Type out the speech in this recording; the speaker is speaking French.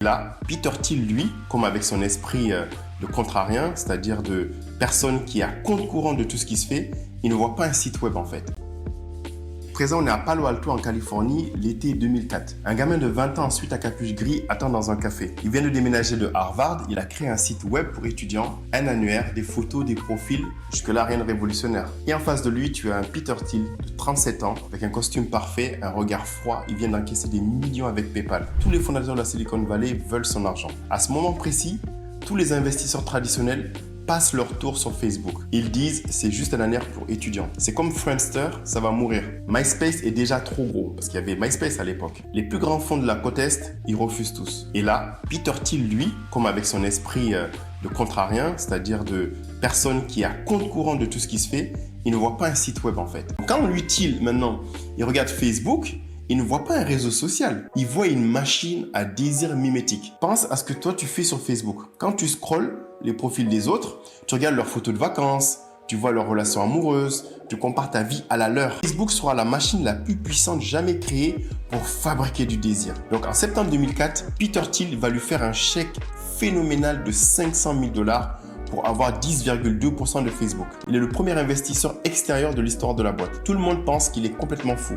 Là, Peter Thiel, lui, comme avec son esprit de contrarien, c'est-à-dire de personne qui est à compte courant de tout ce qui se fait, il ne voit pas un site web en fait. Présent, on est à Palo Alto en Californie, l'été 2004. Un gamin de 20 ans, suite à capuche gris, attend dans un café. Il vient de déménager de Harvard, il a créé un site web pour étudiants, un annuaire, des photos, des profils, jusque-là rien de révolutionnaire. Et en face de lui, tu as un Peter Thiel de 37 ans, avec un costume parfait, un regard froid, il vient d'encaisser des millions avec PayPal. Tous les fondateurs de la Silicon Valley veulent son argent. À ce moment précis, tous les investisseurs traditionnels passent leur tour sur Facebook. Ils disent c'est juste un annuaire pour étudiants. C'est comme Friendster, ça va mourir. MySpace est déjà trop gros parce qu'il y avait MySpace à l'époque. Les plus grands fonds de la côte Est, ils refusent tous. Et là, Peter Thiel, lui, comme avec son esprit de contrarien, c'est-à-dire de personne qui est à compte courant de tout ce qui se fait, il ne voit pas un site web en fait. Quand lui, Thiel, maintenant, il regarde Facebook, il ne voit pas un réseau social. Il voit une machine à désir mimétique. Pense à ce que toi tu fais sur Facebook. Quand tu scrolles les profils des autres, tu regardes leurs photos de vacances, tu vois leurs relations amoureuses, tu compares ta vie à la leur. Facebook sera la machine la plus puissante jamais créée pour fabriquer du désir. Donc en septembre 2004, Peter Thiel va lui faire un chèque phénoménal de 500 000 $ pour avoir 10,2% de Facebook. Il est le premier investisseur extérieur de l'histoire de la boîte. Tout le monde pense qu'il est complètement fou.